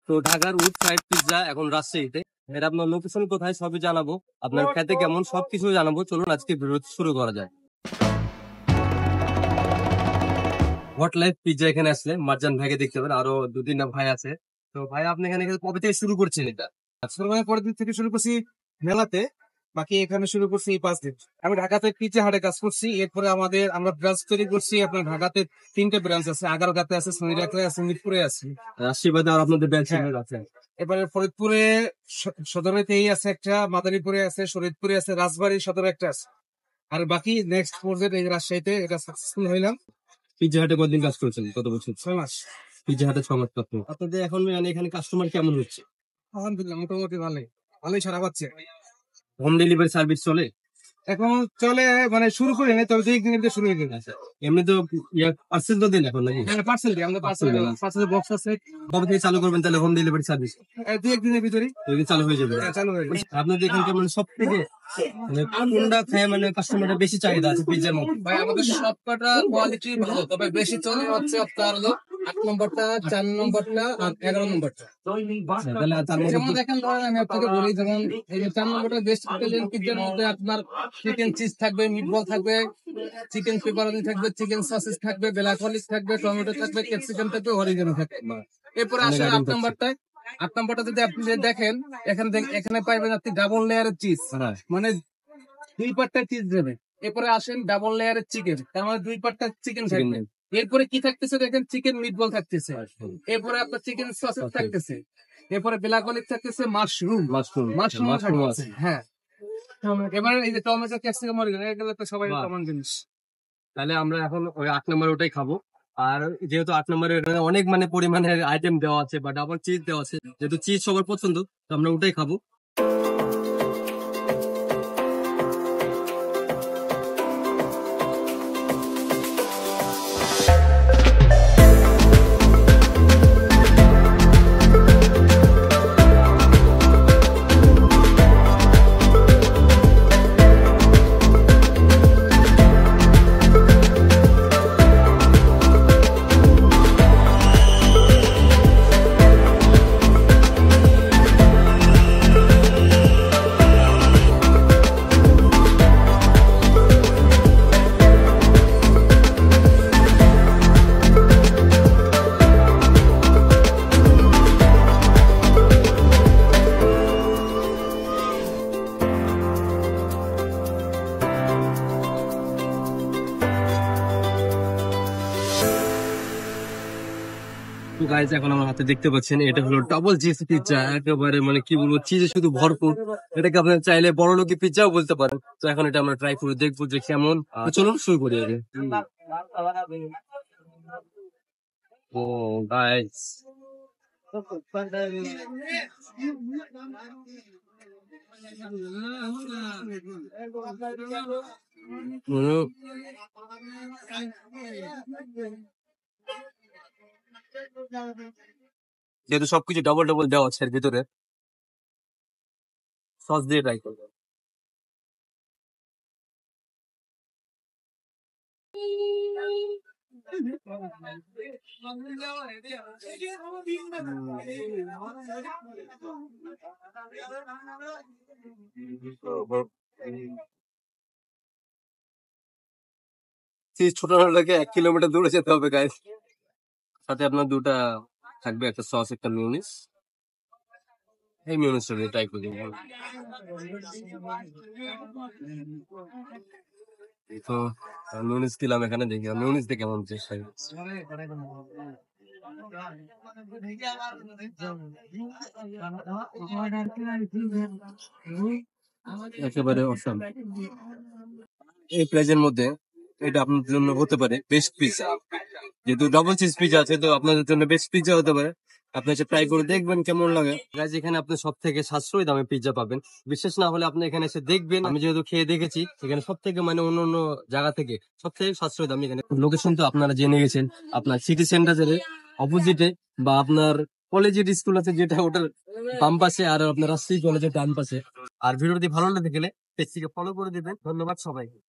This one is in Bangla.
তো ঢাকার উড ফ্রাইড পিৎজা এখন রাজশাহীতে। এটা আপনার লোকেশন কোথায় সবই জানাবো, আপনার খেতে কেমন সবকিছু জানাবো। চলুন আজকে ভিডিও শুরু করা যায়। হোয়াট লাইফ পিৎজা এখানে আসলে মার্জান ভাইকে দেখতে পাবেন, আরো দু তিনটা ভাই আছে। তো ভাই আপনি এখানে কবে থেকে শুরু করছেন এটা? পরের দিন থেকে শুরু করছি মেলাতে, বাকি এখানে শুরু করছি এই 5 দিন। আমি ঢাকাতে পিৎজা হাটে কাজ করছি, এরপরে আমরা ব্রাঞ্চ তৈরি করছি। আপনার ঢাকাতে 3টে ব্রাঞ্চ আছে, আগারগাঁতে আছে, সনিরাতে আছে, মিরপুরে আছে, রাজশাহীতে আর আপনাদের ব্যাচ আছে। এবারে ফরিদপুরে সদরেতেই আছে একটা, মাদারীপুরে আছে, শরীদপুরে আছে, রাজবাড়ী সদরে একটা আছে। আর বাকি নেক্সট পর্যায়ে এই রাজশাহীতে এটা সাকসেসফুল হইলাম। পিৎজা হাটে কতদিন কাজ করেছেন, কত বছর? 6 মাস। পিৎজা হাটে 6 মাস কাজ করেছেন। আপনাদের এখন মানে এখানে কাস্টমার কেমন হচ্ছে? আলহামদুলিল্লাহ মোটামুটি ভালোই সারা পাচ্ছে। হোম ডেলিভারি সার্ভিস চলে? এখন চলে, মানে শুরু করি না, তবে 2 দিনের শুরু হয়ে গেছে। এমনি তো পার্সেল তো দিন এখন নাকি? পার্সেল দিই আমরা, পার্সেল বক্স আছে। কবে থেকে চালু করবেন তাহলে হোম ডেলিভারি সার্ভিস? 2-1 দিনের ভিতরেই চালু হয়ে যাবে। চালু হয়ে গেছে। আপনাদের এখানকার মানে সব থেকে কোনটা খেয়ে মানে কাস্টমারটা বেশি চাহিদা আছে পিৎজার মধ্যে? ভাই আমাদের সবকটা কোয়ালিটি ভালো, তবে বেশি চলে হচ্ছে আপনার হলো 8 নম্বরটা, 4 নম্বরটা আর 11 নম্বরটা। তাহলে তার মধ্যে যেমন দেখেন, ধরেন আমি আপনাকে বলি, যেমন এই যে 4 নম্বরটা বেস্ট পিৎজার মধ্যে আপনার চিকেন চিজ থাকবে, মিটবল থাকবে, চিকেন পেপারনি থাকবে, চিকেন সসেস থাকবে, ব্ল্যাক অলিভ থাকবে, টমেটো থাকবে, ক্যাপসিকাম থাকবে, অরিগানো থাকবে। এরপরে আসলে 8 নম্বরটা যদি আপনি দেখেন, এখানে পাইবেন আপনি ডাবল লেয়ারের চিজ, মানে 2 পাট্টা চিজ দেবে। এরপরে আসেন ডাবল লেয়ারের চিকেন, তার মানে 2 পাট্টা চিকেন থাকবে। এরপরে কি থাকতেছে দেখেন, চিকেন মিটবল থাকতেছে। এরপরে আপনার চিকেন সসেস থাকতেছে। এরপরে ব্ল্যাক অলিভ থাকতেছে, মাশরুম থাকতেছে। হ্যাঁ, এবারে এই যে টমেটো, ক্যাপসিকাম, অরিগানো, এগুলো তো সবাই কমন জিনিস। তাহলে আমরা এখন ওই 8 নম্বর ওটাই খাবো। আর যেহেতু 8 নম্বরে অনেক মানে পরিমাণের আইটেম দেওয়া আছে বা ডাবল চিজ দেওয়া আছে, যেহেতু চিজ সবার পছন্দ, তো আমরা ওটাই খাবো। তো গাইস এখন আমার হাতে দেখতে পাচ্ছেন, এটা হলো ডাবল চিজ পিৎজা, একেবারে মানে কি বলবো, চিজে শুধু ভরপুর। এটাকে আপনার চাইলে বড় লোকি পিৎজাও বলতে পারেন। তো এখন এটা আমরা ট্রাই করে দেখবো যে কেমন। চলুন শুরু করি আগে। ও গাইস, যেহেতু সবকিছু ডবল ডবল দেওয়া আছে এর ভিতরে, সস দিয়ে ট্রাই করবো। ছোট লাগে 1 কিলোমিটার দূরে যেতে হবে গাইস। সাথে আপনার দুটা থাকবে, একটা সস, একটা মিউনিস। এই মিউনিসটা দিয়ে ট্রাই করে দিন। তো মিউনিস দিলাম এখানে, দেখি মিউনিস দিয়ে কেমন চেষ্টা। একেবারে অসাম। এই প্রাইজের মধ্যে এটা আপনাদের জন্য হতে পারে বেস্ট পিৎজা। যেহেতু ডাবল চিজ পিৎজা আছে, তো আপনাদের জন্য বেস্ট পিৎজা হতে পারে। আপনি এসে ট্রাই করে দেখবেন কেমন লাগে। গাইস এখানে আপনি সব থেকে সাশ্রয়ী দামে পিৎজা পাবেন। বিশ্বাস না হলে আপনি এখানে এসে দেখবেন। আমি যেহেতু খেয়ে দেখেছি, এখানে সব থেকে মানে অন্য জায়গা থেকে সব থেকে সাশ্রয়ী দাম এখানে। লোকেশন তো আপনারা জেনে গেছেন, আপনার সিটি সেন্টারের অপোজিটে, বা আপনার কলেজের স্কুল আছে যেটা, ওটার বাম পাশে, আর আপনার রাজশাহী কলেজের ডান পাশে। আর ভিডিওটি ভালো লেগে গেলে পেজটিকে ফলো করে দিবেন। ধন্যবাদ সবাইকে।